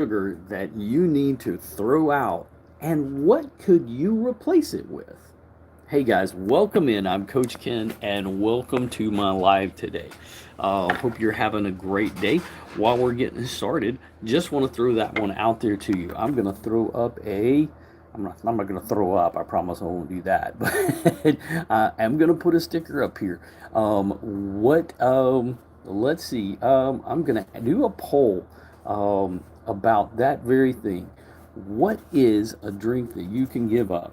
sugar that you need to throw out, and what could you replace it with? Hey guys, welcome in. I'm Coach Ken, and welcome to my live today. Hope you're having a great day. While we're getting started, just want to throw that one out there to you. I'm going to throw up a. I'm not going to throw up. I promise I won't do that. But I'm going to put a sticker up here. What? Let's see. I'm going to do a poll about that very thing. What is a drink that you can give up?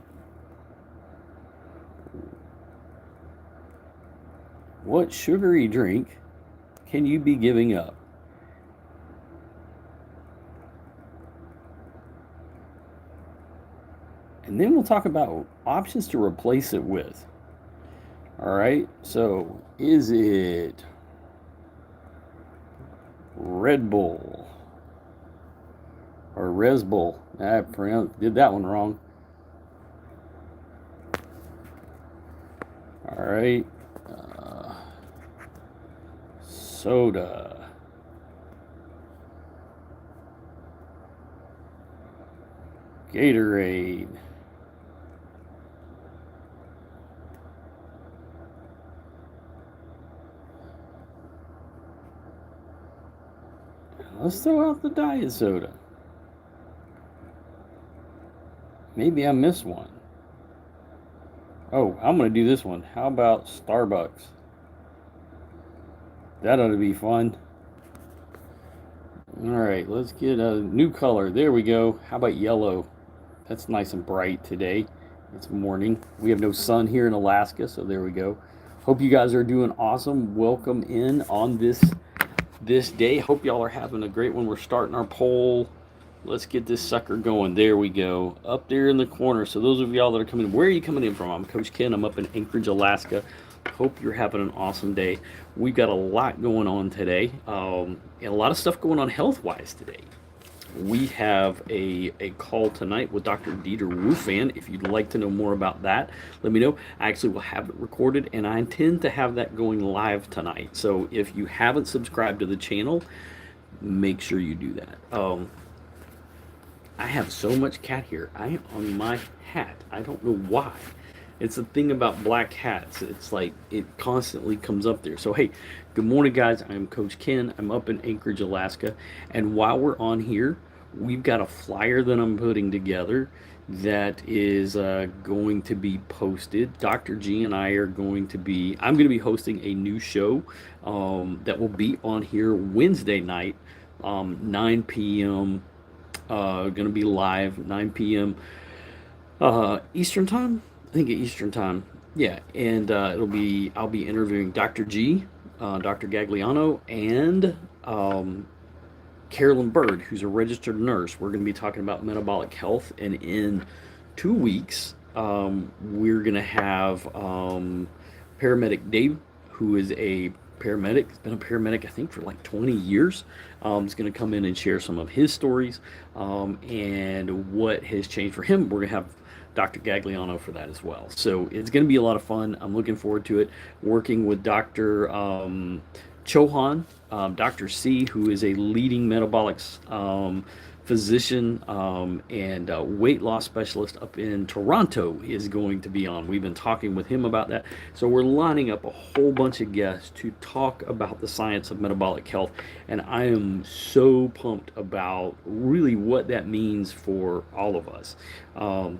What sugary drink can you be giving up? And then we'll talk about options to replace it with. All right, so is it Red Bull or Res Bull? I did that one wrong. All right, soda, Gatorade, let's throw out the diet soda. Maybe I missed one. Oh, I'm going to do this one. How about Starbucks? That ought to be fun. All right, let's get a new color. There we go. How about yellow? That's nice and bright today. It's morning. We have no sun here in Alaska, so there we go. Hope you guys are doing awesome. Welcome in on this day. Hope y'all are having a great one. We're starting our poll. Let's get this sucker going. There we go. Up there in the corner. So those of y'all that are coming in, where are you coming in from? I'm Coach Ken. I'm up in Anchorage, Alaska. Hope you're having an awesome day. We've got a lot going on today, and a lot of stuff going on health-wise today. We have a call tonight with Dr. Dieter Woofan. If you'd like to know more about that, let me know. I actually will have it recorded, and I intend to have that going live tonight. So if you haven't subscribed to the channel, make sure you do that. I have so much cat hair. I am on my hat. I don't know why. It's the thing about black hats. It's like it constantly comes up there. So hey, good morning guys. I'm Coach Ken. I'm up in Anchorage, Alaska. And while we're on here, we've got a flyer that I'm putting together that is going to be posted. Dr. G and I are I'm going to be hosting a new show that will be on here Wednesday night, 9 p.m. Going to be live 9 p.m. Eastern time. I think Eastern time. Yeah, and I'll be interviewing Dr. G, Dr. Gagliano, and Carolyn Bird, who's a registered nurse. We're going to be talking about metabolic health, and in 2 weeks, we're going to have paramedic Dave, who is a paramedic. He's been a paramedic, I think, for like 20 years. He's going to come in and share some of his stories and what has changed for him. We're going to have Dr. Gagliano for that as well. So it's going to be a lot of fun. I'm looking forward to it. Working with Dr. Chohan, Dr. C, who is a leading metabolic physician and weight loss specialist up in Toronto, is going to be on. We've been talking with him about that. So we're lining up a whole bunch of guests to talk about the science of metabolic health. And I am so pumped about really what that means for all of us,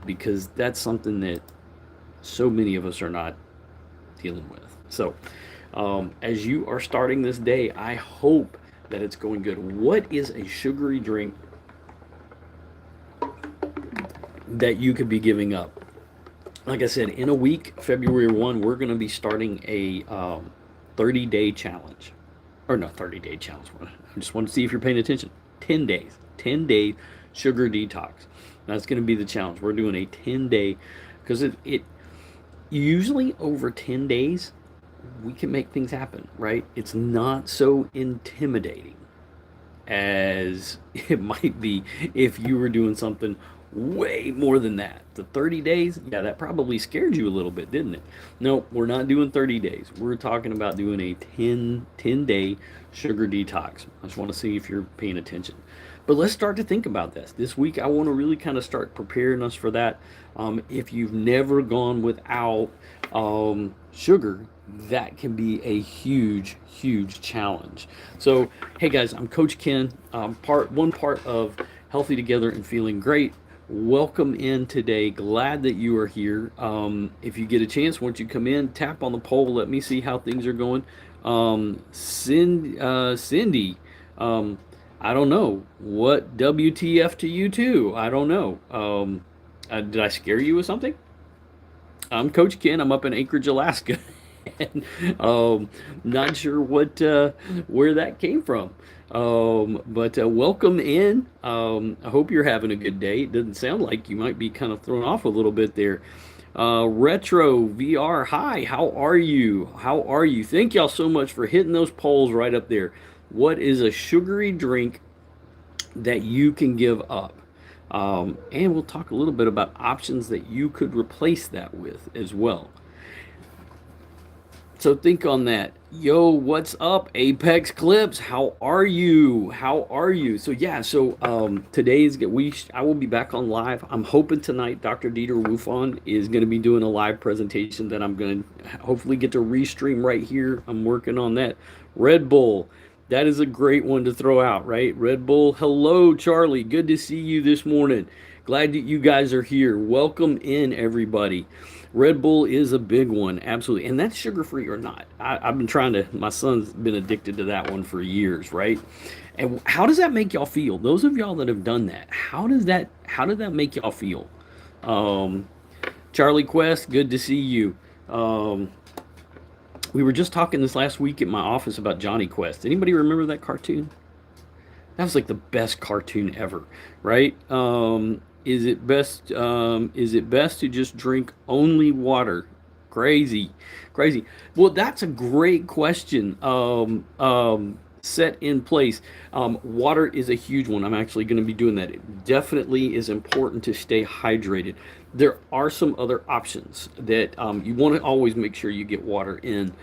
because that's something that so many of us are not dealing with. So as you are starting this day, I hope that it's going good. What is a sugary drink that you could be giving up? Like I said, in a week, February 1, we're going to be starting a 30-day challenge. Or no, 30-day challenge. I just want to see if you're paying attention. 10 days. 10-day sugar detox. That's going to be the challenge. We're doing a 10-day, because it usually over 10 days, we can make things happen, right? It's not so intimidating as it might be if you were doing something way more than that. The 30 days, yeah, that probably scared you a little bit, didn't it? No, we're not doing 30 days. We're talking about doing a 10 day sugar detox. I just want to see if you're paying attention. But let's start to think about this week. I want to really kind of start preparing us for that. If you've never gone without sugar, that can be a huge challenge. So hey guys, I'm Coach Ken, part of Healthy Together and Feeling Great. Welcome in today. Glad that you are here. If you get a chance, once you come in, tap on the poll. Let me see how things are going. Cindy, um, I don't know. What WTF to you too? I don't know. Did I scare you with something? I'm Coach Ken. I'm up in Anchorage, Alaska. and not sure where that came from. But welcome in. I hope you're having a good day. It doesn't sound like you might be kind of thrown off a little bit there. Retro VR, hi, how are you? How are you? Thank y'all so much for hitting those polls right up there. What is a sugary drink that you can give up? And we'll talk a little bit about options that you could replace that with as well. So think on that. Yo, what's up, Apex Clips? How are you? How are you? So yeah, today's I will be back on live. I'm hoping tonight Dr. Dieter Wufon is going to be doing a live presentation that I'm going to hopefully get to restream right here. I'm working on that. Red Bull. That is a great one to throw out, right? Red Bull. Hello, Charlie. Good to see you this morning. Glad that you guys are here. Welcome in, everybody. Red Bull is a big one, absolutely. And that's sugar-free or not. I've been my son's been addicted to that one for years, right? And how does that make y'all feel? Those of y'all that have done that, how did that make y'all feel? Charlie Quest, good to see you. We were just talking this last week at my office about Johnny Quest. Anybody remember that cartoon? That was like the best cartoon ever, right? Is it best to just drink only water? Crazy. Well, that's a great question. Set in place. Water is a huge one. I'm actually going to be doing that. It definitely is important to stay hydrated. There are some other options that you want to always make sure you get water in,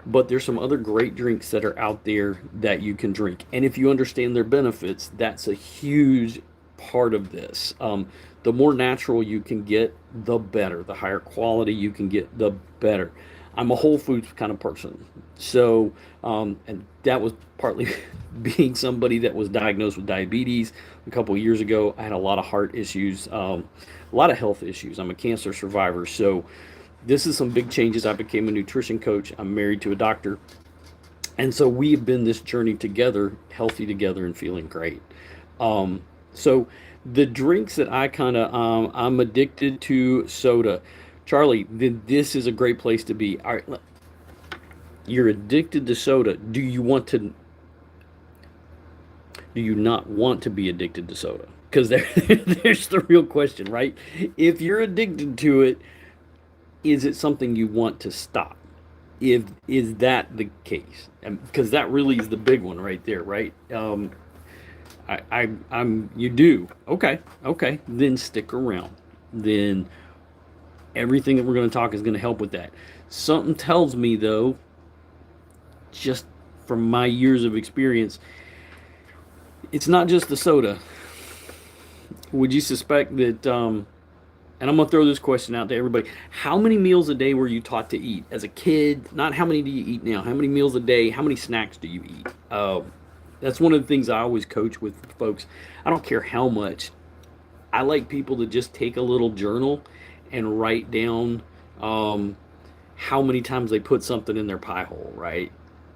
but there's some other great drinks that are out there that you can drink. And if you understand their benefits, that's a huge part of this. The more natural you can get, the better. The higher quality you can get, the better. I'm a whole foods kind of person. So, and that was partly being somebody that was diagnosed with diabetes a couple of years ago. I had a lot of heart issues, a lot of health issues. I'm a cancer survivor. So this is some big changes. I became a nutrition coach. I'm married to a doctor. And so we have been this journey together, healthy together and feeling great. So the drinks that I'm addicted to soda. Charlie, this is a great place to be. All right, you're addicted to soda. Do you not want to be addicted to soda? Because there's the real question, right? If you're addicted to it, is it something you want to stop? Is that the case? Because that really is the big one right there, right? You do. Okay. Then stick around. Then everything that we're going to talk is going to help with that. Something tells me, though, just from my years of experience, it's not just the soda. Would you suspect that, and I'm going to throw this question out to everybody, how many meals a day were you taught to eat? As a kid, not how many do you eat now, how many meals a day, how many snacks do you eat? That's one of the things I always coach with folks. I don't care how much. I like people to just take a little journal and write down how many times they put something in their pie hole, right?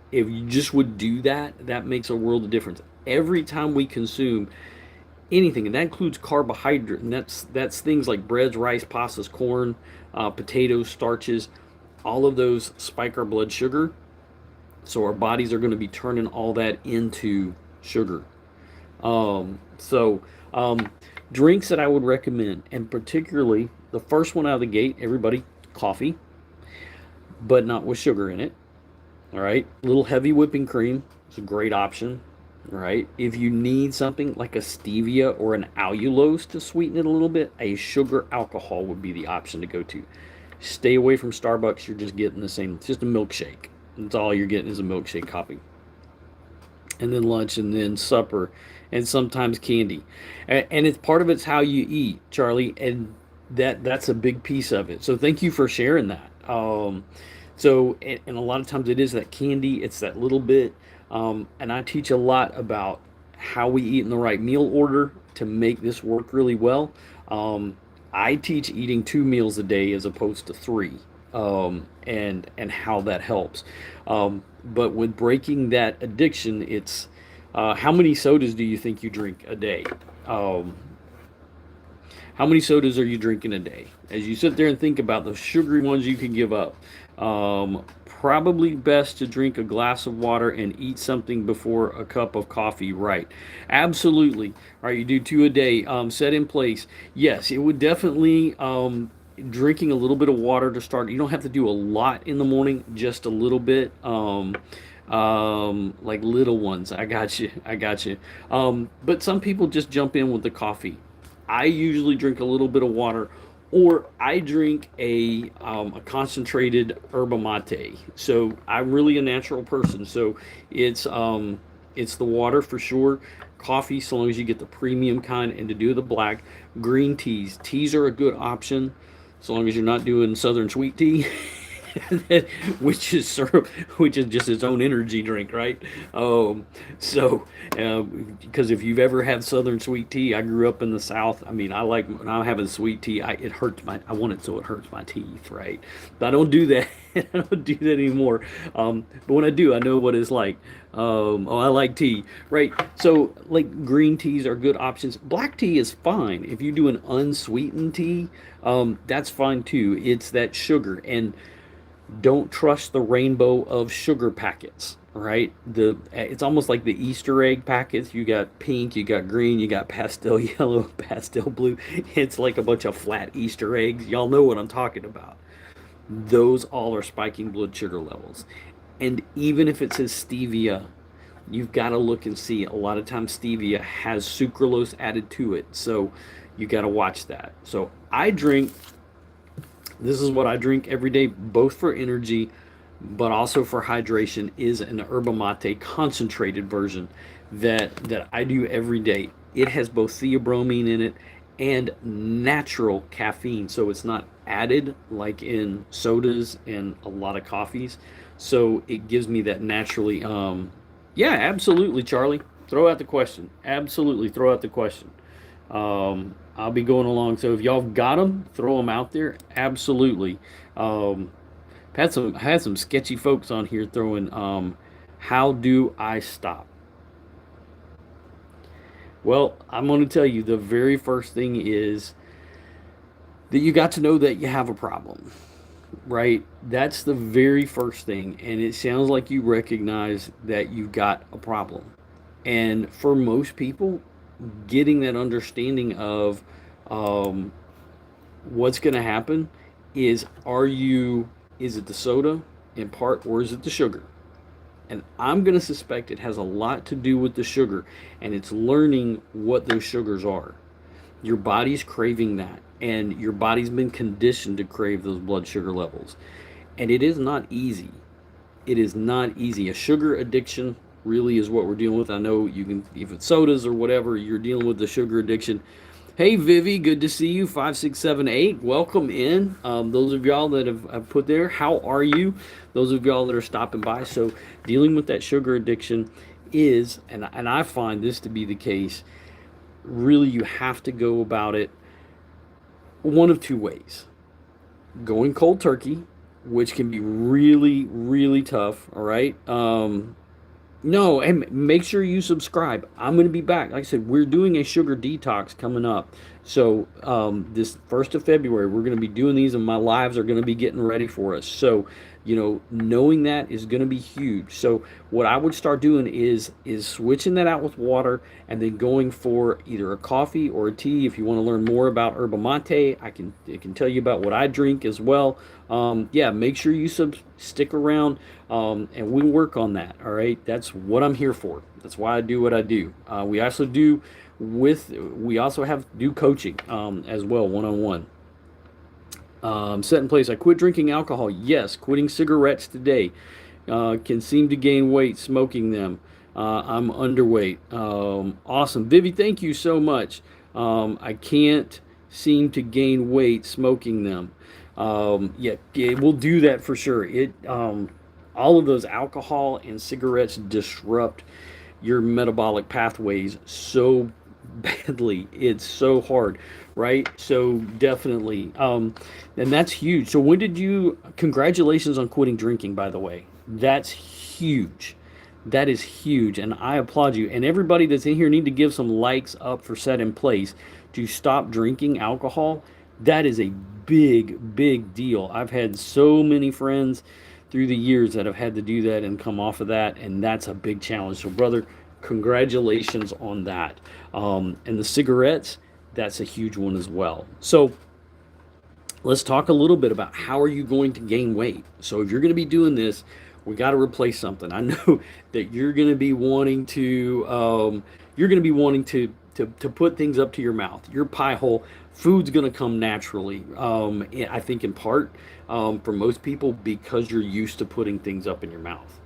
If you just would do that, that makes a world of difference. Every time we consume anything, and that includes carbohydrate, and that's things like breads, rice, pastas, corn, potatoes, starches, all of those spike our blood sugar. So our bodies are going to be turning all that into sugar. Drinks that I would recommend, and particularly the first one out of the gate, everybody, coffee, but not with sugar in it. All right, a little heavy whipping cream is a great option. All right, if you need something like a stevia or an allulose to sweeten it a little bit, a sugar alcohol would be the option to go to. Stay away from Starbucks. You're just getting the same. It's just a milkshake. That's all you're getting is a milkshake coffee. And then lunch, and then supper, and sometimes candy. And it's part of it's how you eat, Charlie, and that's a big piece of it. So thank you for sharing that. And a lot of times it is that candy, it's that little bit. And I teach a lot about how we eat in the right meal order to make this work really well. Um, I teach eating 2 meals a day as opposed to three, and how that helps. But with breaking that addiction, it's how many sodas do you think you drink a day? Um, how many sodas are you drinking a day? As you sit there and think about the sugary ones you can give up, probably best to drink a glass of water and eat something before a cup of coffee, right? Absolutely. All right, you do 2 a day, set in place. Yes, it would definitely, drinking a little bit of water to start. You don't have to do a lot in the morning, just a little bit. Like little ones. I got you. I got you. But some people just jump in with the coffee. I usually drink a little bit of water, or I drink a concentrated yerba mate. So I'm really a natural person. So it's the water for sure. Coffee, so long as you get the premium kind, and to do the black. Green teas. Teas are a good option, so long as you're not doing Southern sweet tea. which is syrup, which is just its own energy drink, right? So, because if you've ever had Southern sweet tea, I grew up in the South. I mean, I like when I'm having sweet tea. It hurts I want it so it hurts my teeth, right? But I don't do that. I don't do that anymore. But when I do, I know what it's like. Oh, I like tea, right? So, like green teas are good options. Black tea is fine if you do an unsweetened tea. That's fine too. It's that sugar, and don't trust the rainbow of sugar packets, right? It's almost like the Easter egg packets. You got pink, you got green, you got pastel yellow, pastel blue. It's like a bunch of flat Easter eggs. Y'all know what I'm talking about. Those all are spiking blood sugar levels. And even if it says stevia, you've got to look and see. A lot of times stevia has sucralose added to it. So you got to watch that. So this is what I drink every day, both for energy, but also for hydration, is an yerba mate concentrated version that I do every day. It has both theobromine in it and natural caffeine, so it's not added like in sodas and a lot of coffees. So it gives me that naturally. Yeah, absolutely, Charlie. Throw out the question. Absolutely, throw out the question. I'll be going along. So if y'all got them, throw them out there. Absolutely. Um, had some sketchy folks on here throwing. How do I stop? Well, I'm going to tell you the very first thing is that you got to know that you have a problem, right? That's the very first thing, and it sounds like you recognize that you've got a problem. And for most people, getting that understanding of um, what's going to happen is it the soda in part, or is it the sugar? And I'm going to suspect it has a lot to do with the sugar, and it's learning what those sugars are. Your body's craving that, and your body's been conditioned to crave those blood sugar levels. And it is not easy. It is not easy. A sugar addiction really is what we're dealing with. I know you can, if it's sodas or whatever, you're dealing with the sugar addiction. Hey, Vivi, good to see you. 5678, welcome in. Those of y'all that have put there, how are you? Those of y'all that are stopping by. So, dealing with that sugar addiction is, and I find this to be the case, really you have to go about it one of two ways: going cold turkey, which can be really, really tough. All right. No, and make sure you subscribe. I'm going to be back. Like I said, we're doing a sugar detox coming up. So this 1st of February, we're going to be doing these, and my lives are going to be getting ready for us. So, knowing that is going to be huge. So what I would start doing is switching that out with water, and then going for either a coffee or a tea. If you want to learn more about yerba mate, I can tell you about what I drink as well. Yeah, make sure you stick around, and we'll work on that. All right, that's what I'm here for. That's why I do what I do. We also have do coaching as well, one-on-one. Set in place. I quit drinking alcohol. Yes, quitting cigarettes today. Can seem to gain weight smoking them. I'm underweight. Awesome. Vivi, thank you so much. I can't seem to gain weight smoking them. Yeah, we'll do that for sure. All of those alcohol and cigarettes disrupt your metabolic pathways so badly. It's so hard, right? So definitely, and that's huge. So when did you? Congratulations on quitting drinking, by the way. That's huge. That is huge, and I applaud you. And everybody that's in here need to give some likes up for Set in Place to stop drinking alcohol. That is a big, big deal. I've had so many friends through the years that have had to do that and come off of that, and that's a big challenge. So, brother, congratulations on that. And the cigarettes, that's a huge one as well. So, let's talk a little bit about how are you going to gain weight. So if you're going to be doing this, we got to replace something. I know that you're going to be wanting to to put things up to your mouth, your pie hole. Food's going to come naturally. I think in part for most people because you're used to putting things up in your mouth.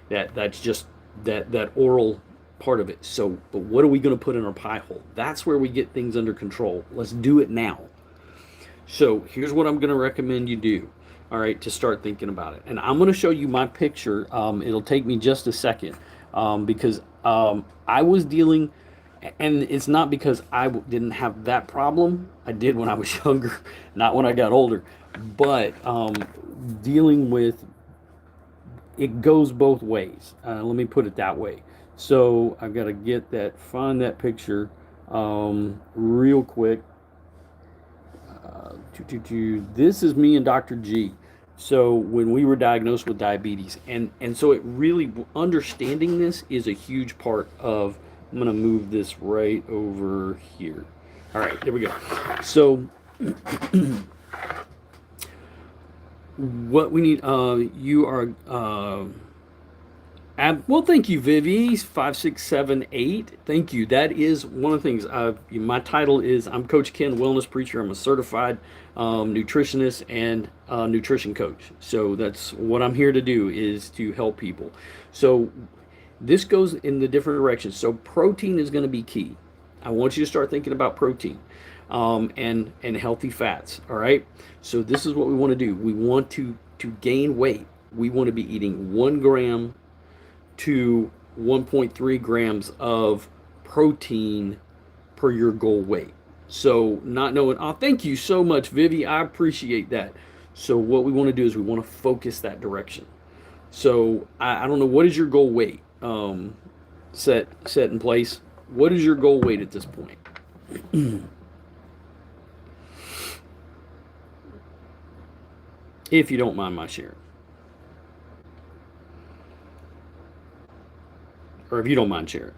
That's just that oral part of it. So, but what are we going to put in our pie hole? That's where we get things under control. Let's do it now. So here's what I'm going to recommend you do, all right, to start thinking about it. And I'm going to show you my picture. It'll take me just a second because I was dealing, and it's not because I didn't have that problem. I did when I was younger, not when I got older. But dealing with it goes both ways. Let me put it that way. So I've got to find that picture real quick. This is me and Dr. G. So when we were diagnosed with diabetes, and so it really understanding this is a huge part of. I'm gonna move this right over here. All right, there we go. So what we need, you are well, thank you, Vivi. 5678. Thank you. That is one of the things. My title is I'm Coach Ken, wellness preacher. I'm a certified nutritionist and nutrition coach. So that's what I'm here to do is to help people. So this goes in the different directions. So protein is going to be key. I want you to start thinking about protein and healthy fats. All right. So this is what we want to do. We want to gain weight. We want to be eating 1 gram to 1.3 grams of protein per your goal weight. So not knowing, oh, thank you so much, Vivi. I appreciate that. So what we want to do is we want to focus that direction. So I don't know, what is your goal weight set in place? What is your goal weight at this point? If you don't mind my sharing. Or if you don't mind sharing.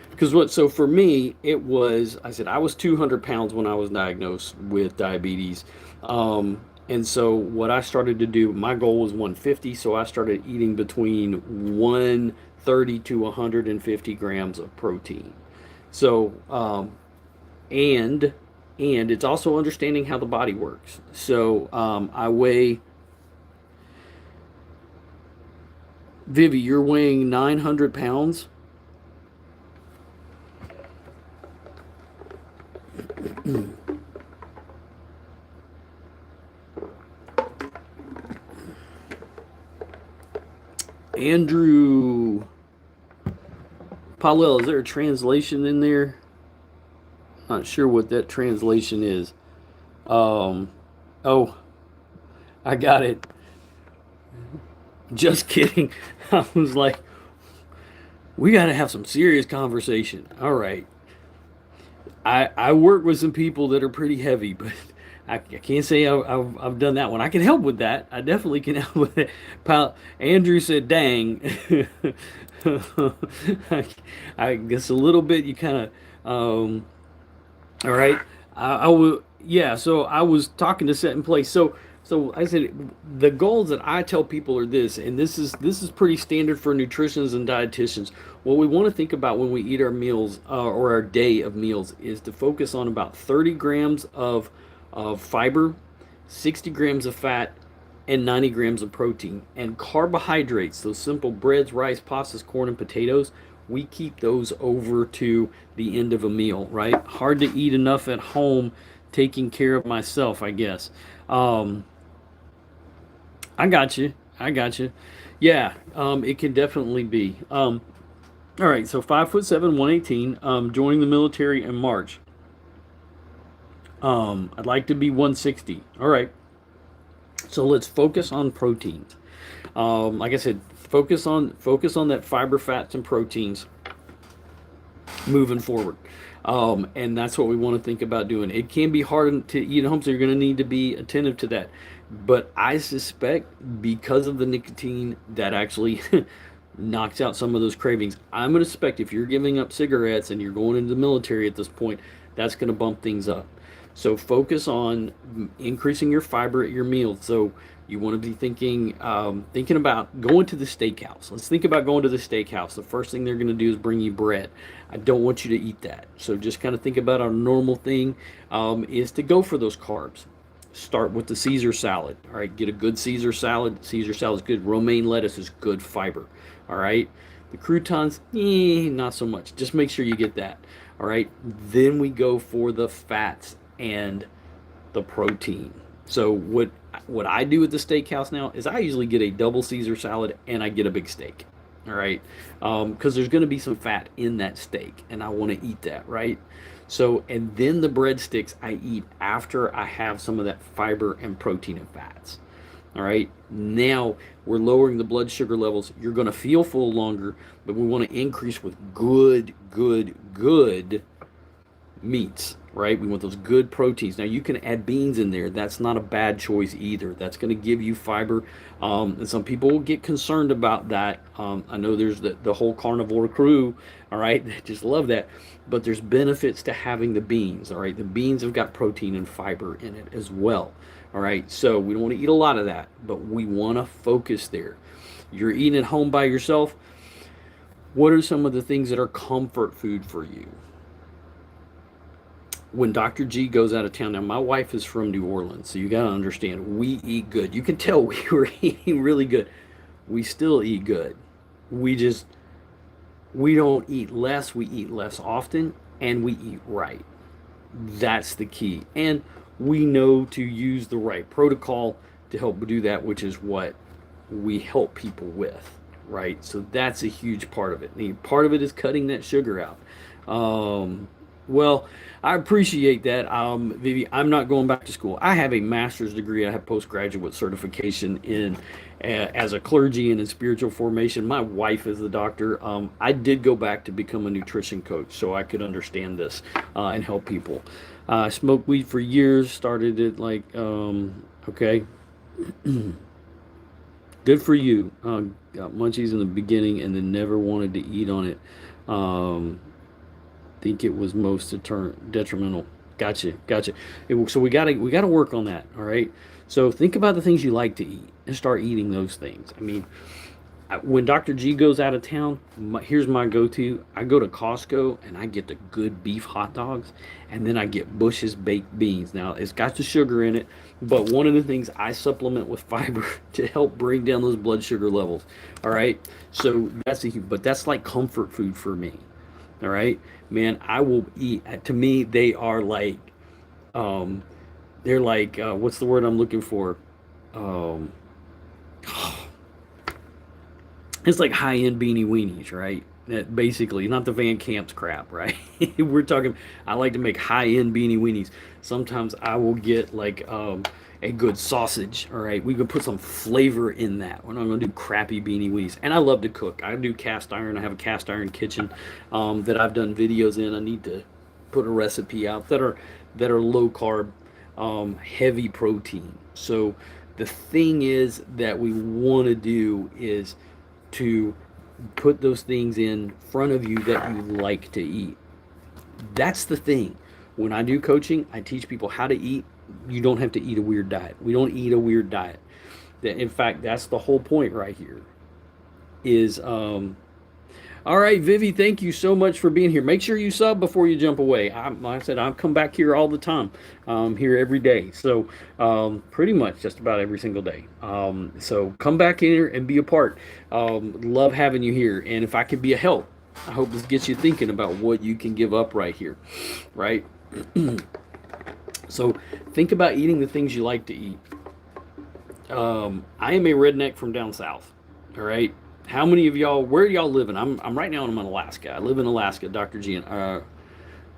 Because so for me, it was, I said, I was 200 pounds when I was diagnosed with diabetes. And so what I started to do, my goal was 150. So I started eating between 130 to 150 grams of protein. So, and it's also understanding how the body works. So I weigh, Vivi, you're weighing 900 pounds. Andrew Paulel, is there a translation in there? Not sure what that translation is. Oh, I got it. Just kidding. I was like, we got to have some serious conversation. All right. I work with some people that are pretty heavy, but I can't say I've done that one. I can help with that. I definitely can help with it. Andrew said, dang. I guess a little bit you kind of, all right. I will, yeah. So I was talking to Set in Place. So I said the goals that I tell people are this, and this is pretty standard for nutritionists and dietitians. What we want to think about when we eat our meals or our day of meals is to focus on about 30 grams of of fiber, 60 grams of fat, and 90 grams of protein. And carbohydrates, those simple breads, rice, pastas, corn, and potatoes, we keep those over to the end of a meal, right? Hard to eat enough at home, taking care of myself, I guess. Um, I got you. I got you. Yeah, it can definitely be. All right, so 5'7", 118. Joining the military in March. I'd like to be 160. All right, so let's focus on proteins. Like I said, focus on that fiber, fats, and proteins moving forward. And that's what we want to think about doing. It can be hard to eat at home, so you're going to need to be attentive to that. But I suspect because of the nicotine that actually knocks out some of those cravings, I'm going to suspect if you're giving up cigarettes and you're going into the military at this point, that's going to bump things up. So focus on increasing your fiber at your meals. So you want to be thinking about going to the steakhouse. Let's think about going to the steakhouse. The first thing they're going to do is bring you bread. I don't want you to eat that. So just kind of think about our normal thing is to go for those carbs. Start with the Caesar salad. All right, get a good Caesar salad. Caesar salad is good. Romaine lettuce is good fiber. All right, the croutons, not so much. Just make sure you get that. All right, then we go for the fats and the protein. So what I do at the steakhouse now is I usually get a double Caesar salad and I get a big steak. All right, because there's going to be some fat in that steak, and I want to eat that, right? So, and then the breadsticks I eat after I have some of that fiber and protein and fats. All right, now we're lowering the blood sugar levels. You're going to feel full longer, but we want to increase with good meats, right? We want those good proteins. Now you can add beans in there. That's not a bad choice either. That's going to give you fiber. And some people will get concerned about that. I know there's the whole carnivore crew, all right, they just love that. But there's benefits to having the beans, all right? The beans have got protein and fiber in it as well, all right? So we don't want to eat a lot of that, but we want to focus there. You're eating at home by yourself. What are some of the things that are comfort food for you? When Dr. G goes out of town, now my wife is from New Orleans, so you got to understand, we eat good. You can tell we were eating really good. We still eat good. We don't eat less, we eat less often, and we eat right. That's the key. And we know to use the right protocol to help do that, which is what we help people with, right? So that's a huge part of it. And part of it is cutting that sugar out. Well, I appreciate that, Vivi. I'm not going back to school. I have a master's degree. I have postgraduate certification in as a clergy and in spiritual formation. My wife is the doctor. I did go back to become a nutrition coach so I could understand this and help people. I smoked weed for years. Started it like okay. Good for you. Got munchies in the beginning and then never wanted to eat on it. Think it was most detrimental. Gotcha. So we gotta work on that. All right. So think about the things you like to eat and start eating those things. I mean, when Dr. G goes out of town, here's my go-to. I go to Costco and I get the good beef hot dogs, and then I get Bush's baked beans. Now it's got the sugar in it, but one of the things I supplement with fiber to help bring down those blood sugar levels. All right. So but that's like comfort food for me. All right, man, I will eat. To me, um, they're like, what's the word I'm looking for? Um, it's like high-end beanie weenies, right? That basically, not the Van Camp's crap, right? We're talking. I like to make high-end beanie weenies. Sometimes I will get like a good sausage. All right, we can put some flavor in that. We're not going to do crappy beanie weenies. And I love to cook. I do cast iron. I have a cast iron kitchen that I've done videos in. I need to put a recipe out that are low carb, heavy protein. So the thing is that we want to do is to put those things in front of you that you like to eat. That's the thing. When I do coaching, I teach people how to eat. You don't have to eat a weird diet. We don't eat a weird diet. In fact, that's the whole point right here. Is All right, Vivi, thank you so much for being here. Make sure you sub before you jump away. Like I said, I'll come back here all the time, here every day. So, pretty much just about every single day. So come back in here and be a part. Love having you here. And if I could be a help, I hope this gets you thinking about what you can give up right here, right? So think about eating the things you like to eat. I am a redneck from down south. All right. How many of y'all? Where are y'all living? I'm right now. I'm in Alaska. I live in Alaska, Dr. G.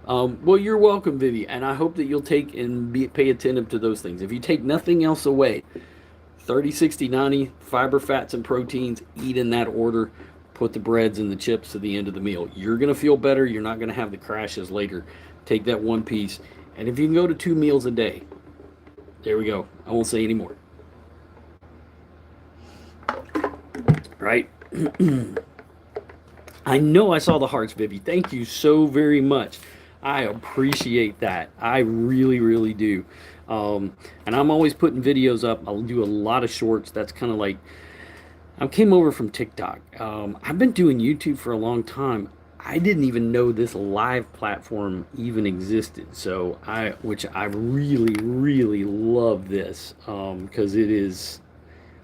Well, you're welcome, Vivi, and I hope that you'll take and pay attentive to those things. If you take nothing else away, 30, 60, 90, fiber, fats, and proteins, eat in that order. Put the breads and the chips to the end of the meal. You're going to feel better. You're not going to have the crashes later. Take that one piece. And if you can go to 2 meals a day, there we go. I won't say any more. Right? I know I saw the hearts, Vivi. Thank you so very much. I appreciate that. I really, really do. And I'm always putting videos up. I'll do a lot of shorts. That's kind of like, I came over from TikTok. I've been doing YouTube for a long time. I didn't even know this live platform even existed. So which I really, really love this, because it is,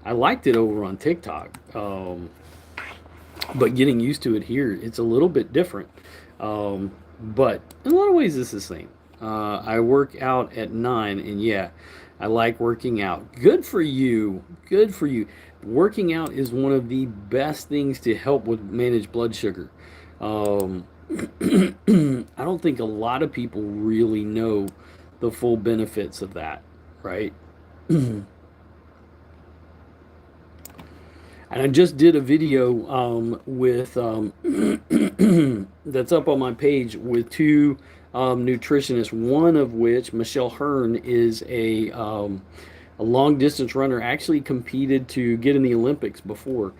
I liked it over on TikTok, but getting used to it here, it's a little bit different. But in a lot of ways, it's the same. I work out at 9, and yeah, I like working out. Good for you. Good for you. Working out is one of the best things to help with manage blood sugar. I don't think a lot of people really know the full benefits of that, right? And I just did a video with that's up on my page with 2 nutritionists. One of which, Michelle Hearn, is a long distance runner. Actually competed to get in the Olympics before.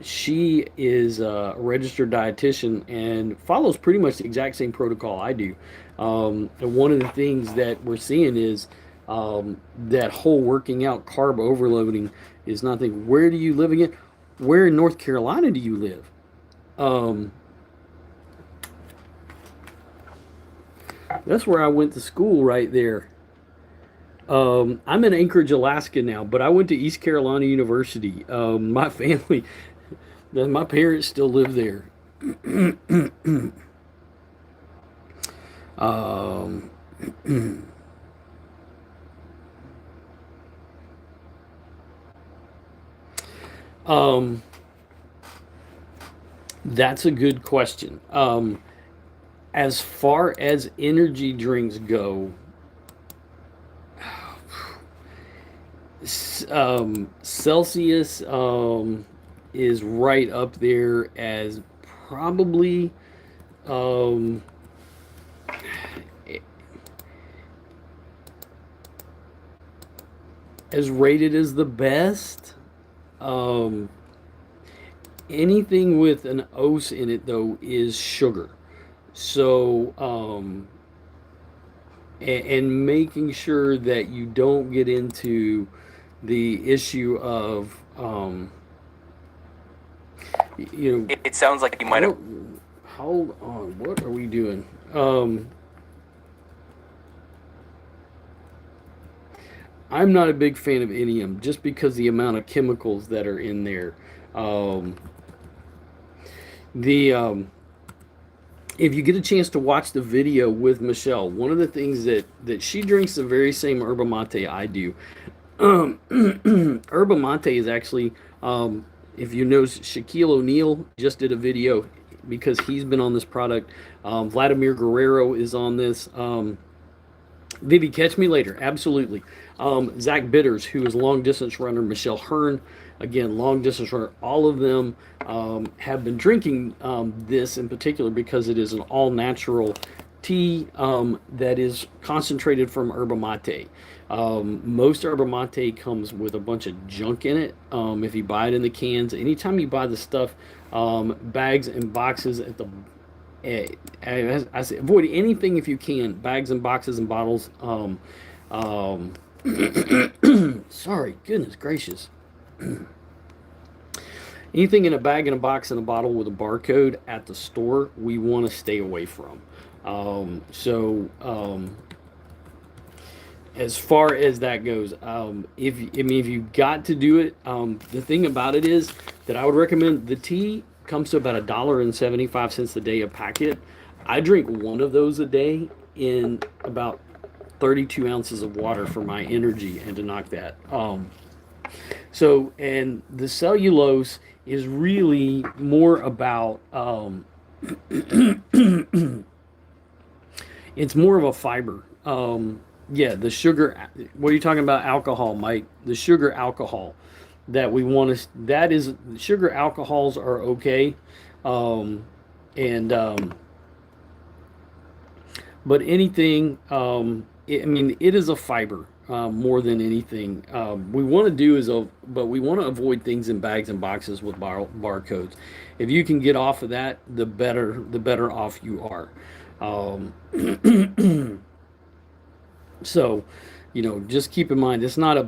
She is a registered dietitian and follows pretty much the exact same protocol I do. And one of the things that we're seeing is that whole working out, carb overloading is nothing. Where do you live again? Where in North Carolina do you live? That's where I went to school, right there. I'm in Anchorage, Alaska now, but I went to East Carolina University. My family, my parents still live there. um, that's a good question. As far as energy drinks go, Celsius is right up there as probably as rated as the best. Anything with an ose in it, though, is sugar. So, and making sure that you don't get into the issue of, It sounds like you might have. Hold on, what are we doing? I'm not a big fan of any of them just because the amount of chemicals that are in there. If you get a chance to watch the video with Michelle, one of the things that she drinks the very same yerba mate I do. Yerba mate is actually, if you know, Shaquille O'Neal just did a video because he's been on this product. Vladimir Guerrero is on this. Vivi, catch me later. Absolutely. Zach Bitters, who is long distance runner, Michelle Hearn, again, long distance runner. All of them have been drinking this in particular because it is an all natural tea that is concentrated from yerba mate. Most yerba mate comes with a bunch of junk in it. If you buy it in the cans, anytime you buy the stuff, bags and boxes at the I say avoid anything if you can. Bags and boxes and bottles. Sorry, goodness gracious. Anything in a bag, in a box, in a bottle with a barcode at the store, we want to stay away from. As far as that goes, if you've got to do it, the thing about it is that I would recommend the tea comes to about $1.75 a day a packet. I drink one of those a day in about 32 ounces of water for my energy and to knock that. And the cellulose is really more about it's more of a fiber. Yeah, the sugar. What are you talking about? Alcohol, Mike. The sugar alcohol that we want to. That is sugar alcohols are okay, and but anything. I mean, it is a fiber more than anything. We want to do is but we want to avoid things in bags and boxes with barcodes. If you can get off of that, the better. The better off you are. Um, So, just keep in mind that's not a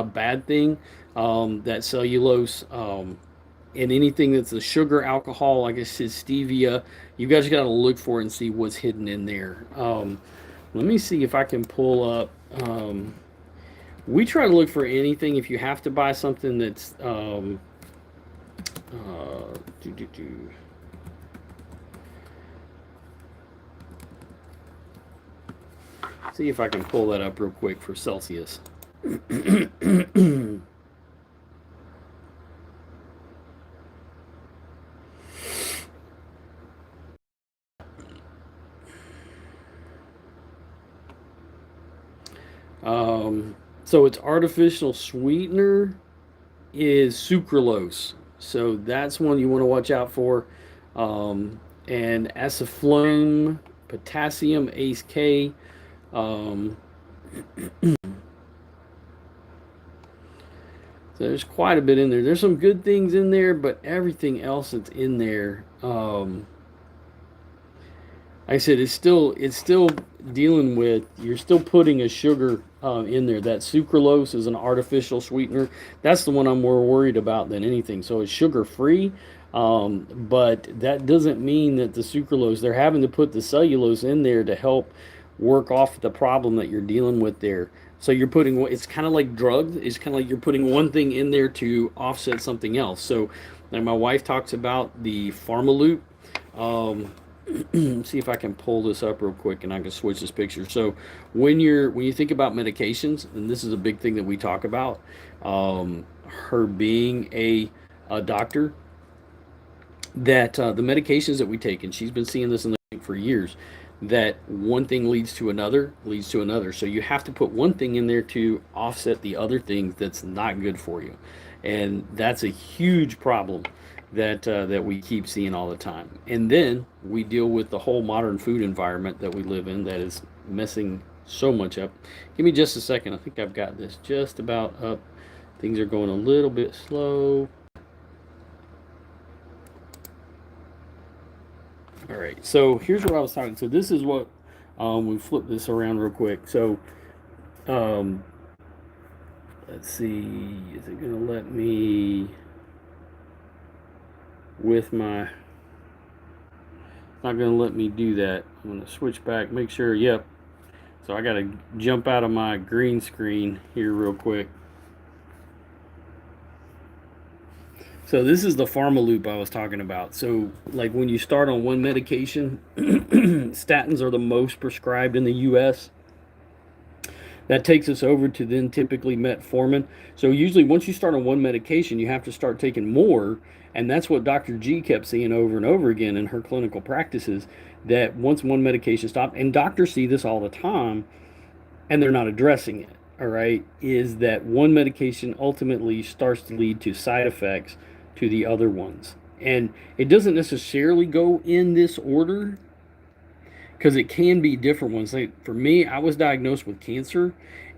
bad thing. That cellulose and anything that's a sugar alcohol, like I said, stevia, you guys got to look for it and see what's hidden in there. Let me see if I can pull up. We try to look for anything. If you have to buy something that's do, do, do. See if I can pull that up real quick for Celsius. So its artificial sweetener is sucralose. So that's one you want to watch out for. And acetylene, potassium, ACE K. So there's quite a bit in there. There's some good things in there, but everything else that's in there, like I said, it's still dealing with. You're still putting a sugar in there. That sucralose is an artificial sweetener. That's the one I'm more worried about than anything. So it's sugar free, but that doesn't mean that the sucralose. They're having to put the cellulose in there to help work off the problem that you're dealing with there. So you're putting. It's kind of like drugs. It's kind of like you're putting one thing in there to offset something else. So, like my wife talks about the Pharmaloop. Um, see if I can pull this up real quick and I can switch this picture. So when you think about medications, and this is a big thing that we talk about, her being a doctor, that the medications that we take, and she's been seeing this in the for years, that one thing leads to another, leads to another. So you have to put one thing in there to offset the other thing that's not good for you, and that's a huge problem that we keep seeing all the time. And then we deal with the whole modern food environment that we live in that is messing so much up. Give me just a second. I think I've got this just about up. Things are going a little bit slow. All right, so here's what I was talking. So this is what we flip this around real quick. So um, let's see, is it gonna let me with my? It's not gonna let me do that. I'm gonna switch back, make sure. Yep. So I gotta jump out of my green screen here real quick. So this is the Pharmaloop I was talking about. So like when you start on one medication, statins are the most prescribed in the U.S. That takes us over to then typically metformin. So usually once you start on one medication, you have to start taking more. And that's what Dr. G kept seeing over and over again in her clinical practices, that once one medication stopped, and doctors see this all the time, and they're not addressing it, all right, is that one medication ultimately starts to lead to side effects to the other ones. And it doesn't necessarily go in this order because it can be different ones. Like for me, I was diagnosed with cancer,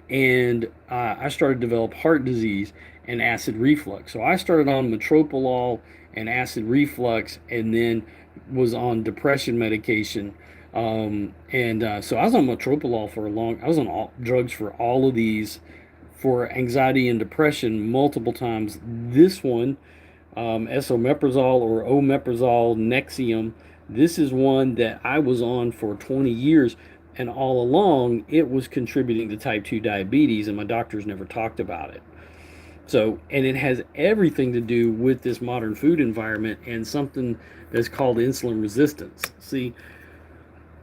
and I started to develop heart disease and acid reflux. So I started on metropolol and acid reflux, and then was on depression medication. So I was on metropolol for a long. I was on drugs for all of these for anxiety and depression multiple times. This one esomeprazole or omeprazole Nexium. This is one that I was on for 20 years, and all along it was contributing to type 2 diabetes, and my doctors never talked about it. So, and it has everything to do with this modern food environment and something that's called insulin resistance. See,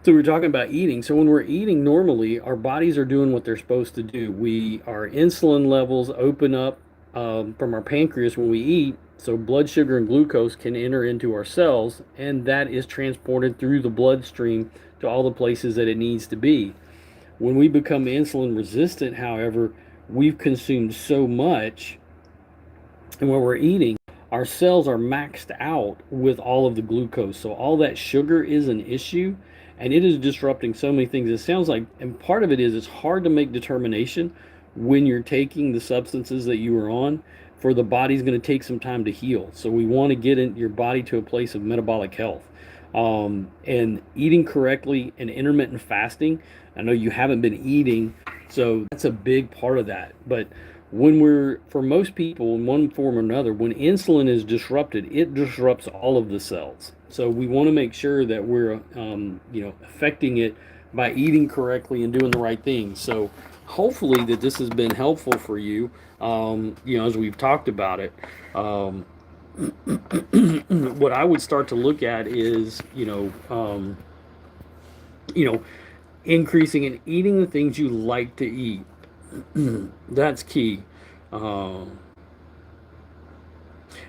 so we're talking about eating. So when we're eating normally, our bodies are doing what they're supposed to do. Our insulin levels open up from our pancreas when we eat, so blood sugar and glucose can enter into our cells, and that is transported through the bloodstream to all the places that it needs to be. When we become insulin resistant, however, we've consumed so much, and when we're eating, our cells are maxed out with all of the glucose. So all that sugar is an issue, and it is disrupting so many things. It sounds like, and part of it is it's hard to make determination when you're taking the substances that you are on, for the body's going to take some time to heal. So we want to get in your body to a place of metabolic health. And eating correctly and intermittent fasting. I know you haven't been eating, so that's a big part of that. But for most people, in one form or another, when insulin is disrupted, it disrupts all of the cells. So we want to make sure that we're, affecting it by eating correctly and doing the right things. So hopefully that this has been helpful for you, as we've talked about it. What I would start to look at is, increasing and eating the things you like to eat. That's key.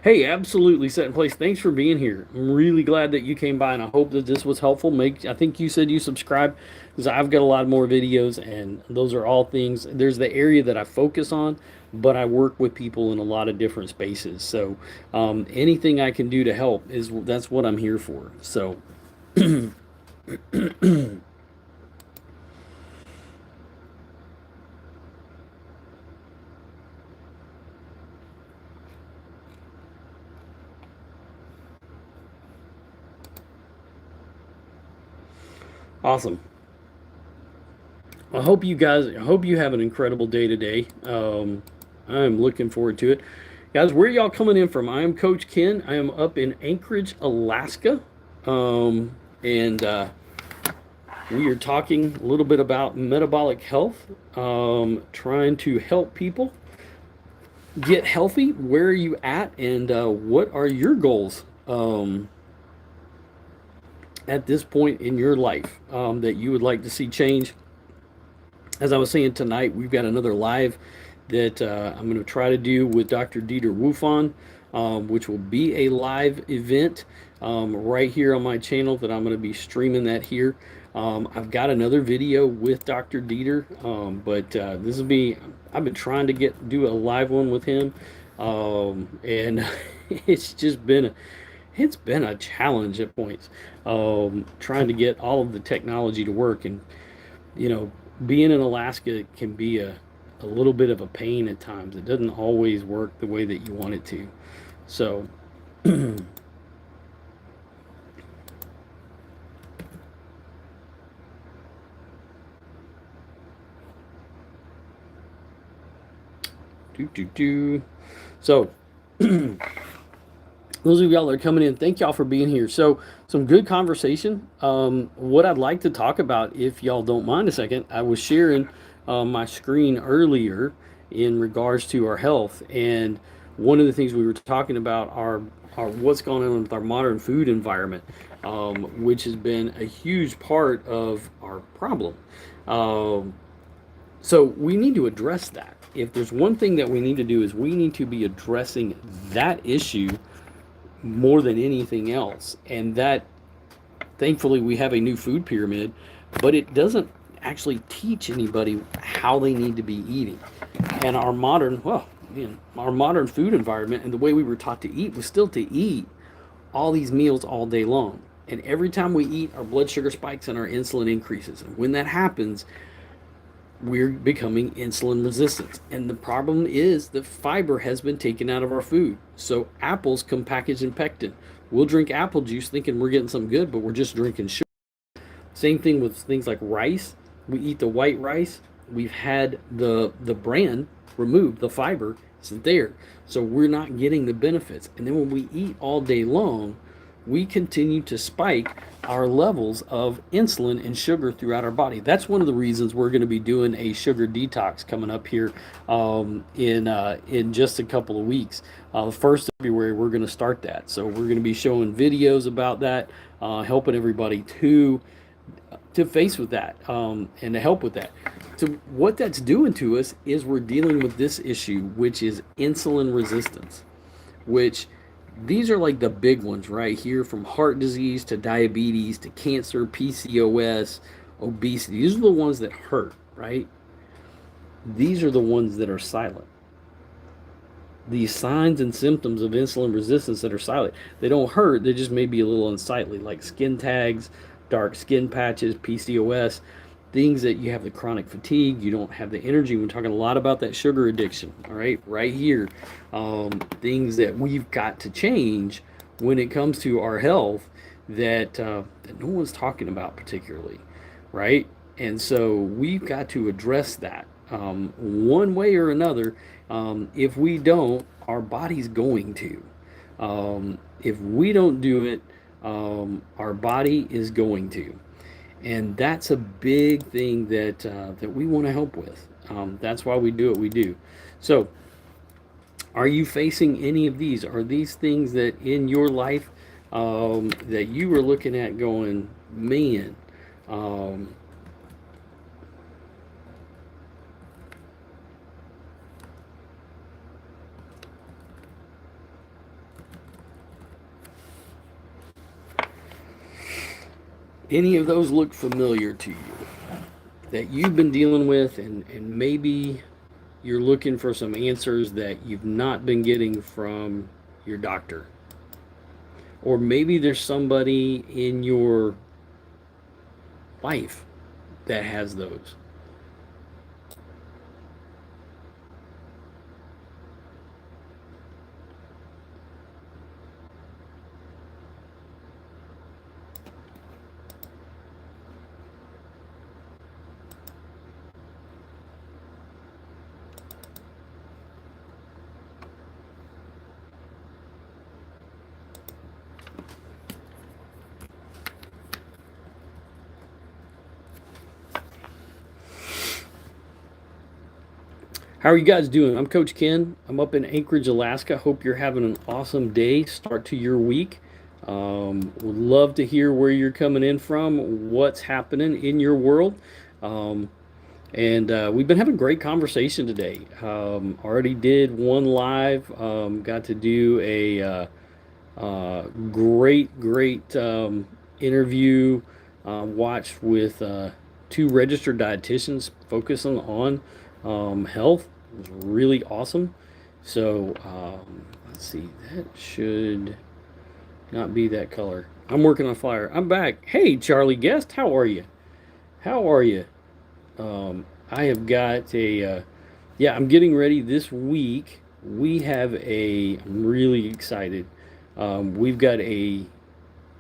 Hey, absolutely set in place. Thanks for being here. I'm really glad that you came by, and I hope that this was helpful. I think you said you subscribe, because I've got a lot more videos, and those are all things. There's the area that I focus on, but I work with people in a lot of different spaces. So anything I can do to help that's what I'm here for. So awesome. I hope you have an incredible day today. I'm looking forward to it. Guys, where are y'all coming in from? I am Coach Ken. I am up in Anchorage, Alaska. And we are talking a little bit about metabolic health, trying to help people get healthy. Where are you at, and what are your goals at this point in your life that you would like to see change? As I was saying tonight, we've got another live that I'm going to try to do with Dr. Dieter Wufon, which will be a live event right here on my channel that I'm going to be streaming that here. I've got another video with Dr. Dieter, but this will be, I've been trying to do a live one with him, and it's been a challenge at points, trying to get all of the technology to work. And being in Alaska can be a little bit of a pain at times. It doesn't always work the way that you want it to. So So those of y'all that are coming in, thank y'all for being here. So some good conversation. What I'd like to talk about, if y'all don't mind a second, I was sharing my screen earlier in regards to our health, and one of the things we were talking about are what's going on with our modern food environment, which has been a huge part of our problem. So we need to address that. If there's one thing that we need to do, is we need to be addressing that issue more than anything else. And that, thankfully, we have a new food pyramid, but it doesn't actually teach anybody how they need to be eating. And our modern food environment and the way we were taught to eat was still to eat all these meals all day long. And every time we eat, our blood sugar spikes and our insulin increases. And when that happens, we're becoming insulin resistant. And the problem is that fiber has been taken out of our food. So apples come packaged in pectin. We'll drink apple juice thinking we're getting something good, but we're just drinking sugar. Same thing with things like rice. We eat the white rice. We've had the bran removed, the fiber, It's there. So we're not getting the benefits. And then when we eat all day long, we continue to spike our levels of insulin and sugar throughout our body. That's one of the reasons we're going to be doing a sugar detox coming up here in just a couple of weeks. The 1st of February, we're going to start that. So we're going to be showing videos about that, helping everybody to face with that and to help with that. So what that's doing to us is we're dealing with this issue, which is insulin resistance, which these are like the big ones right here, from heart disease to diabetes to cancer, PCOS, obesity. These are the ones that hurt, right? These are the ones that are silent. These signs and symptoms of insulin resistance that are silent, they don't hurt, they just may be a little unsightly, like skin tags, dark skin patches, PCOS, things that you have the chronic fatigue, you don't have the energy. We're talking a lot about that sugar addiction, all right here. Things that we've got to change when it comes to our health that no one's talking about particularly, right? And so we've got to address that one way or another. If we don't, our body's going to. If we don't do it, our body is going to. And that's a big thing that we want to help with. That's why we do what we do. So, are you facing any of these? Are these things that in your life that you were looking at going, man, any of those look familiar to you that you've been dealing with, and maybe you're looking for some answers that you've not been getting from your doctor? Or maybe there's somebody in your life that has those. How are you guys doing? I'm Coach Ken. I'm up in Anchorage, Alaska. Hope you're having an awesome day, start to your week. Would love to hear where you're coming in from, what's happening in your world. And we've been having great conversation today. Already did one live, got to do a great interview, watched with two registered dietitians focusing on health. It was really awesome. So let's see, that should not be that color. I'm working on a flyer. I'm back. Hey, Charlie Guest, how are you? How are you? I have got yeah, I'm getting ready this week. I'm really excited. We've got a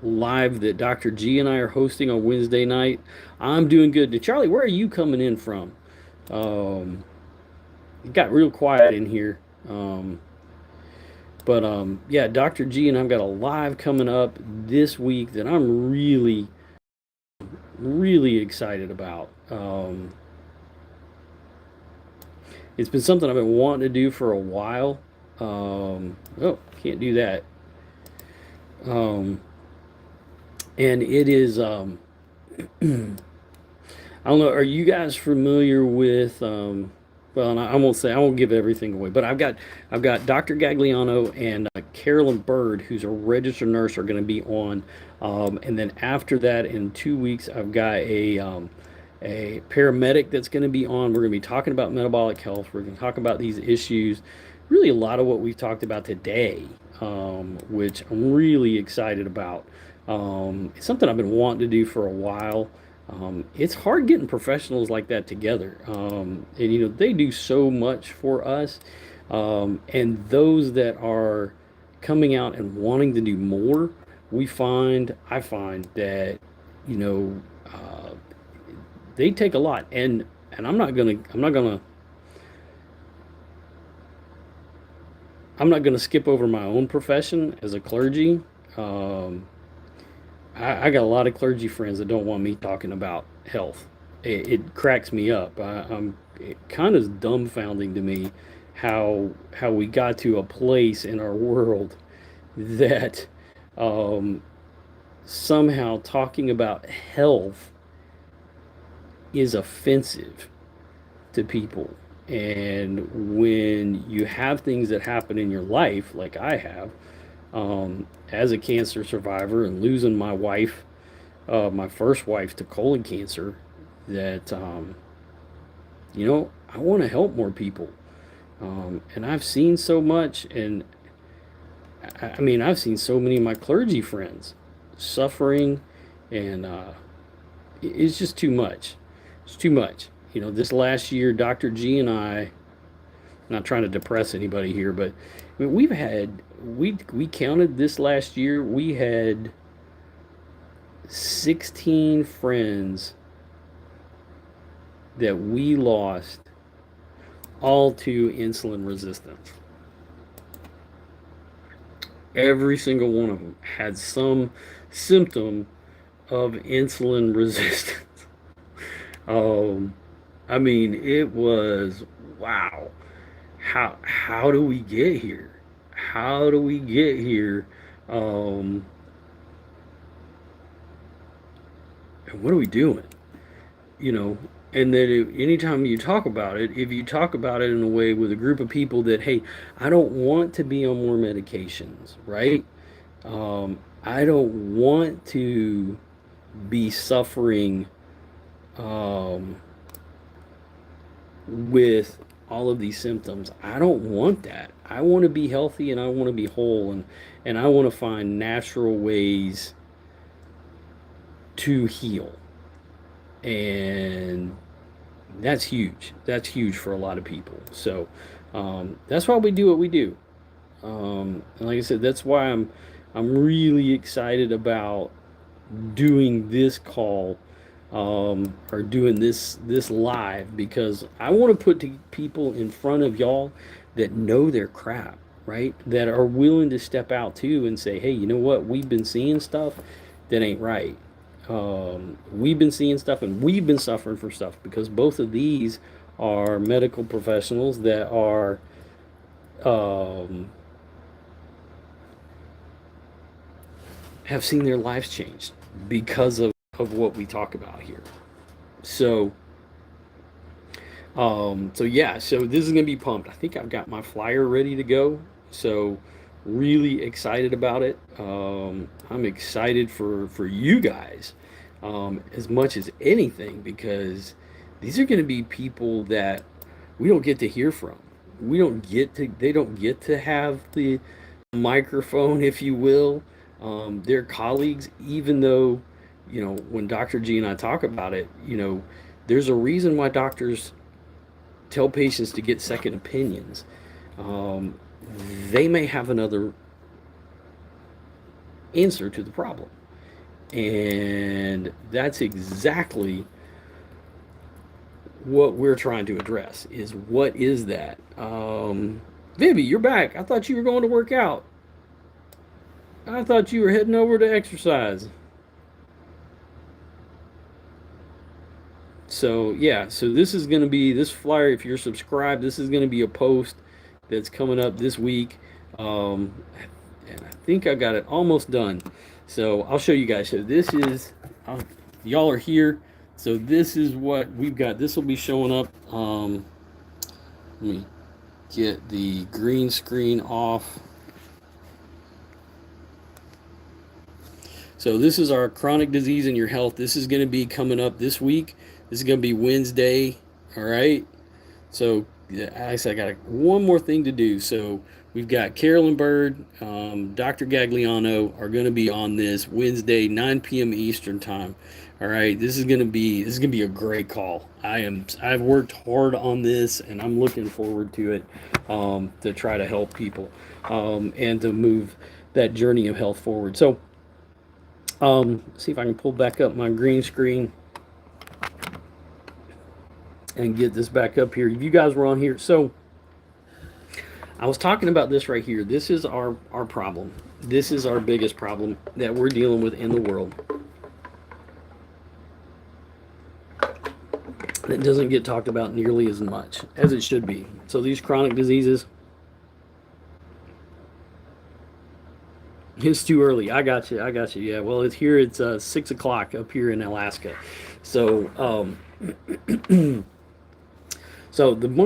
live that Dr. G and I are hosting on Wednesday night. I'm doing good. Now, Charlie, where are you coming in from? It got real quiet in here. But yeah, Dr. G and I've got a live coming up this week that I'm really excited about. It's been something I've been wanting to do for a while. Oh, can't do that. And it is, I don't know, are you guys familiar with, well, I won't give everything away, but I've got Dr. Gagliano and Carolyn Bird, who's a registered nurse, are going to be on. And then after that, in 2 weeks, I've got a paramedic that's going to be on. We're going to be talking about metabolic health. We're going to talk about these issues, really a lot of what we've talked about today, which I'm really excited about. It's something I've been wanting to do for a while. It's hard getting professionals like that together. And, they do so much for us. And those that are coming out and wanting to do more, I find that, they take a lot. And I'm not gonna I'm not going to skip over my own profession as a clergy. Um, I got a lot of clergy friends that don't want me talking about health. It cracks me up. It kind of dumbfounding to me how we got to a place in our world that um, somehow talking about health is offensive to people. And when you have things that happen in your life, like I have, as a cancer survivor and losing my wife, my first wife to colon cancer, that, I want to help more people. And I've seen so much, and I mean, I've seen so many of my clergy friends suffering, and it's just too much. It's too much. This last year, Dr. G and I, not trying to depress anybody here, but I mean, we counted this last year, we had 16 friends that we lost, all to insulin resistance. Every single one of them had some symptom of insulin resistance. um, I mean, it was wow. How do we get here? How do we get here? Um, and what are we doing? And then anytime you talk about it, if you talk about it in a way with a group of people that, hey, I don't want to be on more medications, right? I don't want to be suffering um, with all of these symptoms. I don't want that. I want to be healthy and I want to be whole, and I want to find natural ways to heal. And that's huge. That's huge for a lot of people. So that's why we do what we do. And like I said, that's why I'm really excited about doing this call, or doing this live, because I want to put people in front of y'all that know their crap, right? That are willing to step out too and say, hey, you know what? We've been seeing stuff that ain't right. We've been seeing stuff and we've been suffering for stuff, because both of these are medical professionals that are um, have seen their lives changed because of what we talk about here. So, so yeah, so this is gonna be pumped. I think I've got my flyer ready to go. So really excited about it. I'm excited for you guys, as much as anything, because these are going to be people that we don't get to hear from. They don't get to have the microphone, if you will. Their colleagues, even though, when Dr. G and I talk about it, there's a reason why doctors tell patients to get second opinions. Um, they may have another answer to the problem. And that's exactly what we're trying to address, is what is that? Vivi, you're back. I thought you were going to work out. I thought you were heading over to exercise. So yeah, so this is going to be this flyer. If you're subscribed, this is going to be a post that's coming up this week. And I think I got it almost done. So I'll show you guys. So this is, y'all are here. So this is what we've got. This will be showing up. Let me get the green screen off. So this is our chronic disease in your health. This is going to be coming up this week. This is going to be Wednesday. All right. So I got one more thing to do. So we've got Carolyn Bird, Dr. Gagliano are going to be on this Wednesday, 9 p.m. Eastern time. All right, this is going to be a great call. I've worked hard on this, and I'm looking forward to it, to try to help people, and to move that journey of health forward. So, see if I can pull back up my green screen and get this back up here. You guys were on here. So I was talking about this right here. This is our problem. This is our biggest problem that we're dealing with in the world. It doesn't get talked about nearly as much as it should be. So these chronic diseases, it's too early. I got you. I got you. Yeah. Well, it's here. It's 6 o'clock up here in Alaska. So, one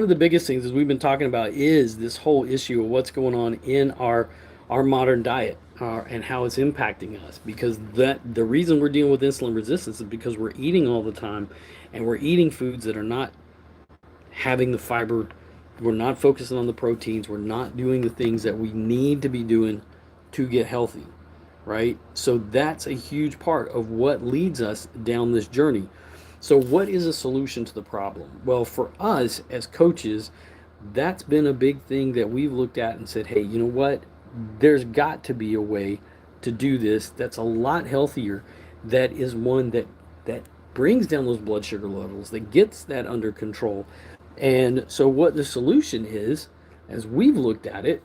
of the biggest things as we've been talking about is this whole issue of what's going on in our modern diet and how it's impacting us. Because the reason we're dealing with insulin resistance is because we're eating all the time, and we're eating foods that are not having the fiber. We're not focusing on the proteins. We're not doing the things that we need to be doing to get healthy, right? So that's a huge part of what leads us down this journey. So what is a solution to the problem? Well, for us as coaches, that's been a big thing that we've looked at and said, hey, you know what? There's got to be a way to do this that's a lot healthier, that is one that brings down those blood sugar levels, that gets that under control. And so what the solution is, as we've looked at it,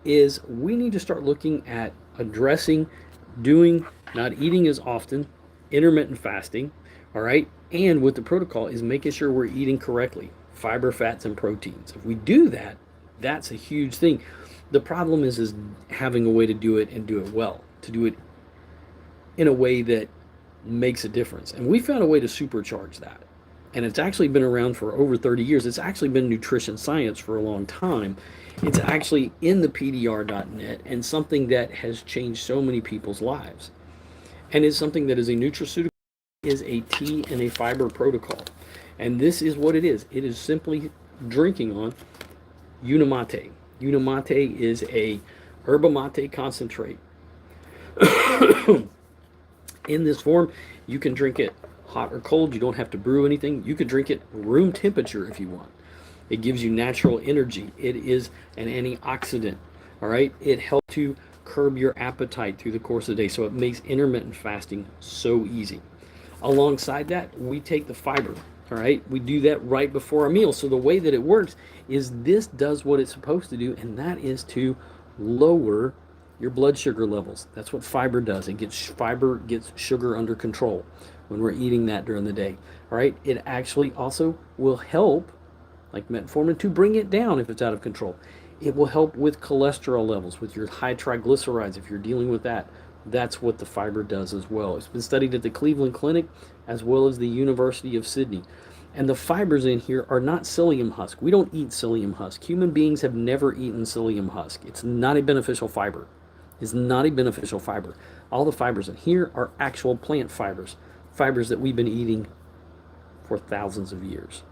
is we need to start looking at addressing not eating as often, intermittent fasting, all right? And with the protocol is making sure we're eating correctly, fiber, fats, and proteins. If we do that, that's a huge thing. The problem is having a way to do it and do it well, to do it in a way that makes a difference. And we found a way to supercharge that. And it's actually been around for over 30 years. It's actually been nutrition science for a long time. It's actually in the PDR.net and something that has changed so many people's lives. And it's something that is a nutraceutical, is a tea and a fiber protocol. And this is what it is. It is simply drinking on Unimate. Unimate is a yerba mate concentrate. In this form, you can drink it hot or cold. You don't have to brew anything. You could drink it room temperature if you want. It gives you natural energy. It is an antioxidant. All right. It helps to curb your appetite through the course of the day. So it makes intermittent fasting so easy. Alongside that, we take the fiber. All right. We do that right before our meal. So the way that it works is this does what it's supposed to do, and that is to lower your blood sugar levels. That's what fiber does. Fiber gets sugar under control when we're eating that during the day. All right. It actually also will help, like metformin, to bring it down if it's out of control. It will help with cholesterol levels, with your high triglycerides if you're dealing with that. That's what the fiber does as well. It's been studied at the Cleveland Clinic as well as the University of Sydney. And the fibers in here are not psyllium husk. We don't eat psyllium husk. Human beings have never eaten psyllium husk. It's not a beneficial fiber. It's not a beneficial fiber. All the fibers in here are actual plant fibers, fibers that we've been eating for thousands of years.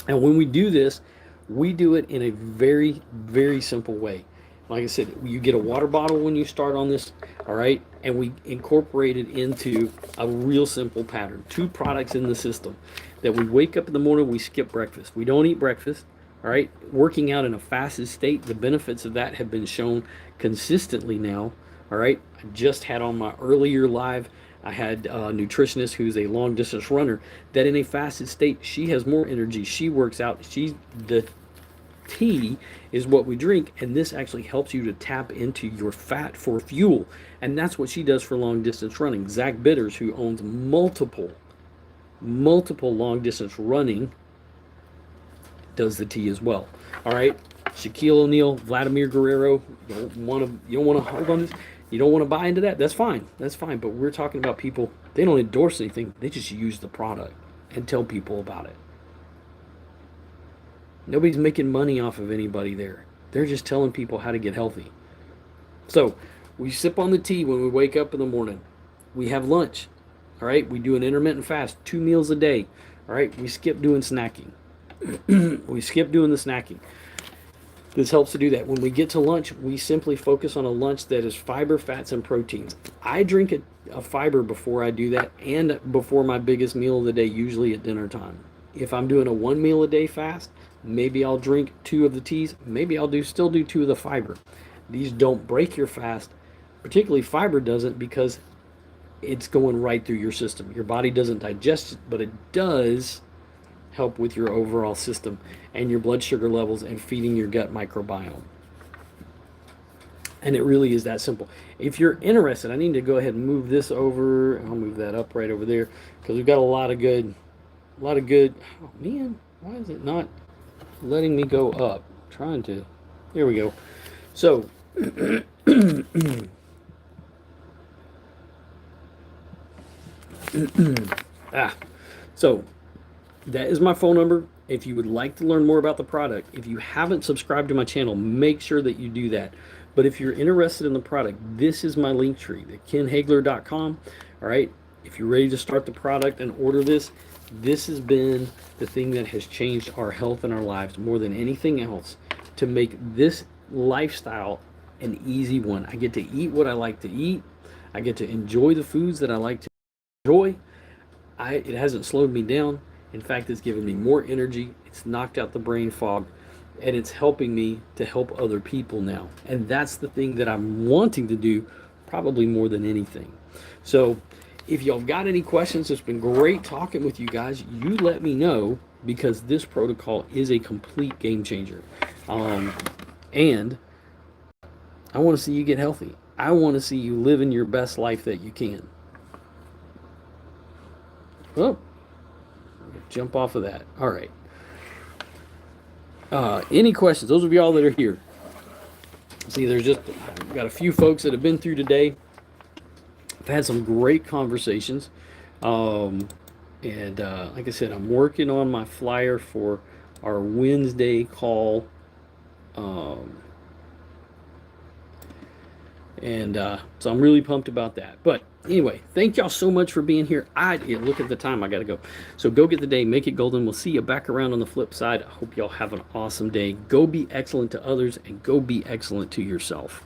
And when we do this, we do it in a very, very simple way. Like I said, you get a water bottle when you start on this, all right? And we incorporate it into a real simple pattern. 2 products in the system that we wake up in the morning, we skip breakfast. We don't eat breakfast, all right? Working out in a fasted state, the benefits of that have been shown consistently now, all right? I just had on my earlier live, I had a nutritionist who's a long distance runner that in a fasted state, she has more energy. She works out. The tea is what we drink, and this actually helps you to tap into your fat for fuel. And that's what she does for long distance running. Zach Bitters, who owns multiple long distance running, does the tea as well. All right, Shaquille O'Neal, Vladimir Guerrero, you don't want to hold on this. You don't want to buy into that. That's fine. That's fine. But we're talking about people, they don't endorse anything. They just use the product and tell people about it. Nobody's making money off of anybody there. They're just telling people how to get healthy. So we sip on the tea when we wake up in the morning. We have lunch. All right. We do an intermittent fast, 2 meals a day. All right. We skip doing snacking. We skip doing the snacking. This helps to do that. When we get to lunch, we simply focus on a lunch that is fiber, fats, and proteins. I drink a fiber before I do that and before my biggest meal of the day, usually at dinner time. If I'm doing a 1 meal a day fast, maybe I'll drink 2 of the teas. Maybe I'll still do 2 of the fiber. These don't break your fast. Particularly fiber doesn't, because it's going right through your system. Your body doesn't digest it, but it does help with your overall system and your blood sugar levels and feeding your gut microbiome. And it really is that simple. If you're interested, I need to go ahead and move this over. I'll move that up right over there because we've got a lot of good. Oh man, why is it not letting me go up? I'm trying to. Here we go. So. So that is my phone number. If you would like to learn more about the product, if you haven't subscribed to my channel, make sure that you do that. But if you're interested in the product, this is my link tree, the kenhagler.com. All right. If you're ready to start the product and order this, this has been the thing that has changed our health and our lives more than anything else, to make this lifestyle an easy one. I get to eat what I like to eat. I get to enjoy the foods that I like to enjoy. It hasn't slowed me down. In fact, it's given me more energy. It's knocked out the brain fog, and it's helping me to help other people now. And that's the thing that I'm wanting to do probably more than anything. So if y'all got any questions, it's been great talking with you guys. You let me know, because this protocol is a complete game changer. And I want to see you get healthy. I want to see you living your best life that you can. Oh, jump off of that. All right. Any questions? Those of y'all that are here. See, I've got a few folks that have been through today. I've had some great conversations. Like I said, I'm working on my flyer for our Wednesday call. So I'm really pumped about that. But anyway, thank y'all so much for being here. Look at the time. I got to go. So go get the day. Make it golden. We'll see you back around on the flip side. I hope y'all have an awesome day. Go be excellent to others and go be excellent to yourself.